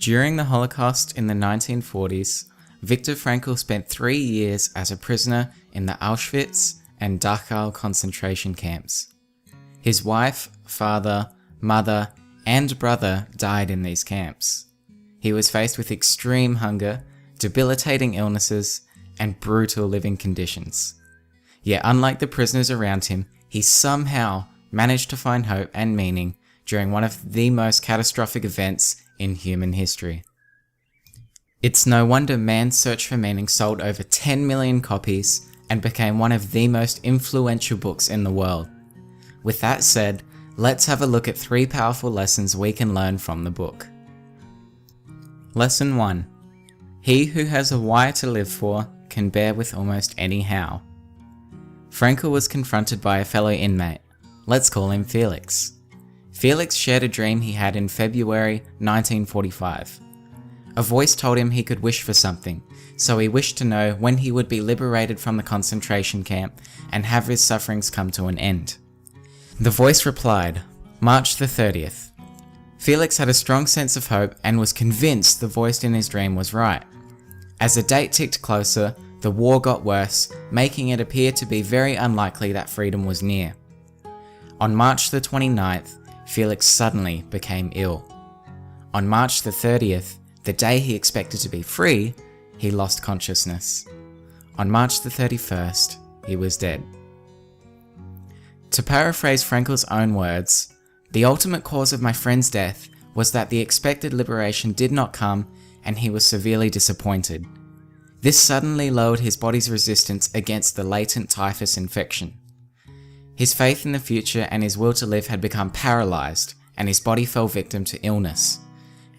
During the Holocaust in the 1940s, Viktor Frankl spent 3 years as a prisoner in the Auschwitz and Dachau concentration camps. His wife, father, mother, and brother died in these camps. He was faced with extreme hunger, debilitating illnesses, and brutal living conditions. Yet unlike the prisoners around him, he somehow managed to find hope and meaning during one of the most catastrophic events in human history. It's no wonder Man's Search for Meaning sold over 10 million copies and became one of the most influential books in the world. With that said, let's have a look at 3 powerful lessons we can learn from the book. Lesson 1. He who has a why to live for can bear with almost any how. Frankl was confronted by a fellow inmate. Let's call him Felix. Felix shared a dream he had in February 1945. A voice told him he could wish for something, so he wished to know when he would be liberated from the concentration camp and have his sufferings come to an end. The voice replied, March the 30th. Felix had a strong sense of hope and was convinced the voice in his dream was right. As the date ticked closer, the war got worse, making it appear to be very unlikely that freedom was near. On March the 29th, Felix suddenly became ill. On March the 30th, the day he expected to be free, he lost consciousness. On March the 31st, he was dead. To paraphrase Frankl's own words, the ultimate cause of my friend's death was that the expected liberation did not come and he was severely disappointed. This suddenly lowered his body's resistance against the latent typhus infection. His faith in the future and his will to live had become paralyzed, and his body fell victim to illness.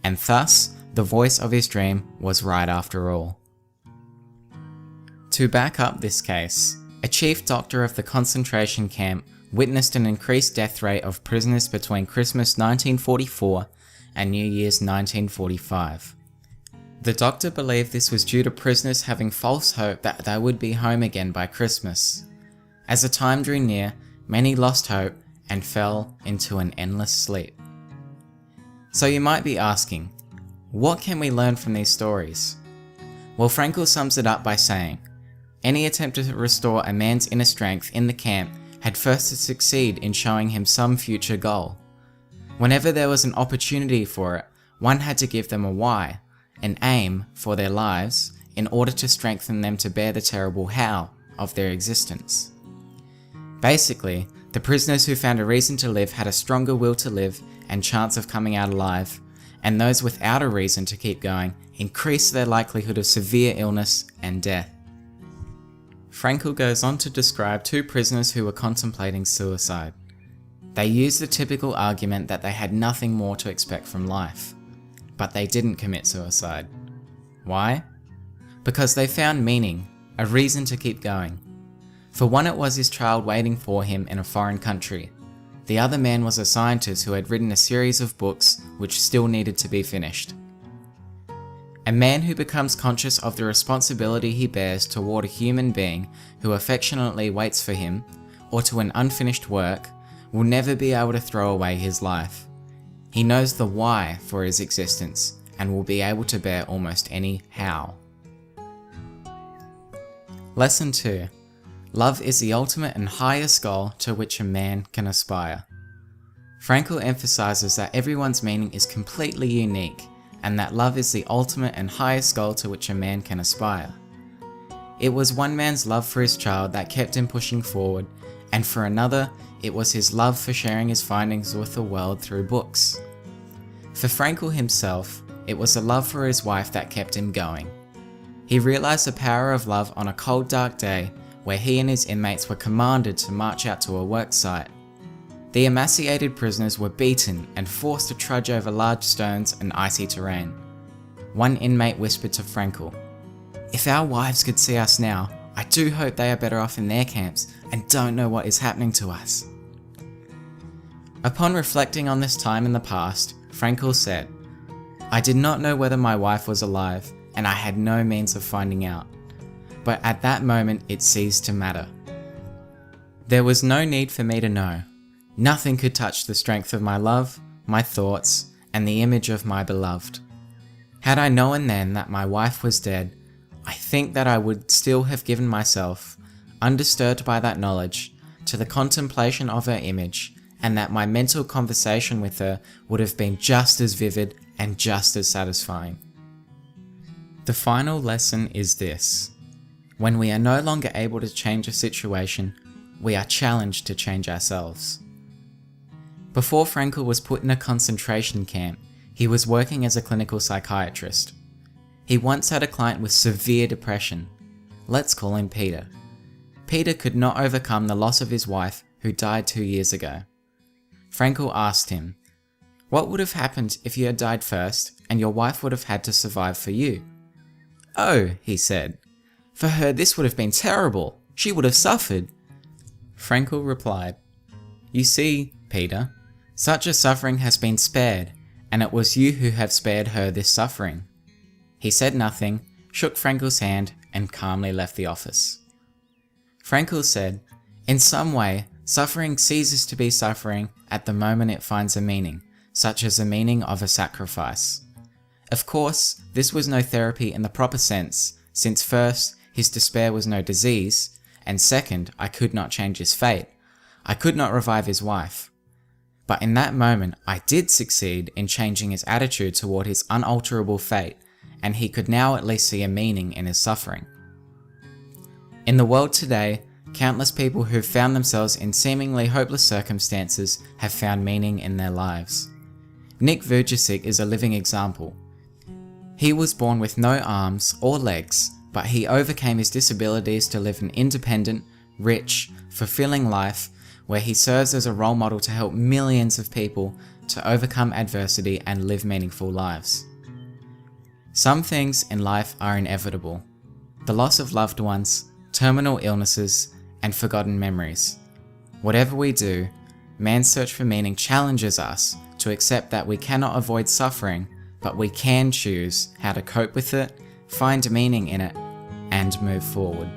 And thus, the voice of his dream was right after all. To back up this case, a chief doctor of the concentration camp witnessed an increased death rate of prisoners between Christmas 1944 and New Year's 1945. The doctor believed this was due to prisoners having false hope that they would be home again by Christmas. As the time drew near, many lost hope and fell into an endless sleep. So you might be asking, what can we learn from these stories? Well, Frankl sums it up by saying, any attempt to restore a man's inner strength in the camp had first to succeed in showing him some future goal. Whenever there was an opportunity for it, one had to give them a why, an aim for their lives, in order to strengthen them to bear the terrible how of their existence. Basically, the prisoners who found a reason to live had a stronger will to live and chance of coming out alive, and those without a reason to keep going increased their likelihood of severe illness and death. Frankl goes on to describe 2 prisoners who were contemplating suicide. They used the typical argument that they had nothing more to expect from life, but they didn't commit suicide. Why? Because they found meaning, a reason to keep going. For one, it was his child waiting for him in a foreign country. The other man was a scientist who had written a series of books which still needed to be finished. A man who becomes conscious of the responsibility he bears toward a human being who affectionately waits for him, or to an unfinished work, will never be able to throw away his life. He knows the why for his existence, and will be able to bear almost any how. Lesson 2. Love is the ultimate and highest goal to which a man can aspire. Frankl emphasizes that everyone's meaning is completely unique, and that love is the ultimate and highest goal to which a man can aspire. It was one man's love for his child that kept him pushing forward, and for another, it was his love for sharing his findings with the world through books. For Frankl himself, it was a love for his wife that kept him going. He realized the power of love on a cold, dark day where he and his inmates were commanded to march out to a work site. The emaciated prisoners were beaten and forced to trudge over large stones and icy terrain. One inmate whispered to Frankl, "If our wives could see us now, I do hope they are better off in their camps and don't know what is happening to us." Upon reflecting on this time in the past, Frankl said, "I did not know whether my wife was alive, and I had no means of finding out. But at that moment it ceased to matter. There was no need for me to know. Nothing could touch the strength of my love, my thoughts, and the image of my beloved. Had I known then that my wife was dead, I think that I would still have given myself, undisturbed by that knowledge, to the contemplation of her image, and that my mental conversation with her would have been just as vivid and just as satisfying. The final lesson is this: when we are no longer able to change a situation, we are challenged to change ourselves. Before Frankl was put in a concentration camp, he was working as a clinical psychiatrist. He once had a client with severe depression. Let's call him Peter. Peter could not overcome the loss of his wife, who died 2 years ago. Frankl asked him, "What would have happened if you had died first and your wife would have had to survive for you?" "Oh," he said, "for her this would have been terrible. She would have suffered." Frankl replied, "You see, Peter, such a suffering has been spared, and it was you who have spared her this suffering." He said nothing, shook Frankl's hand, and calmly left the office. Frankl said, "In some way, suffering ceases to be suffering at the moment it finds a meaning, such as the meaning of a sacrifice." Of course, this was no therapy in the proper sense, since first, his despair was no disease, and second, I could not change his fate. I could not revive his wife. But in that moment, I did succeed in changing his attitude toward his unalterable fate, and he could now at least see a meaning in his suffering. In the world today, countless people who've found themselves in seemingly hopeless circumstances have found meaning in their lives. Nick Vujicic is a living example. He was born with no arms or legs, but he overcame his disabilities to live an independent, rich, fulfilling life where he serves as a role model to help millions of people to overcome adversity and live meaningful lives. Some things in life are inevitable: the loss of loved ones, terminal illnesses, and forgotten memories. Whatever we do, man's search for meaning challenges us to accept that we cannot avoid suffering, but we can choose how to cope with it, find meaning in it, and move forward.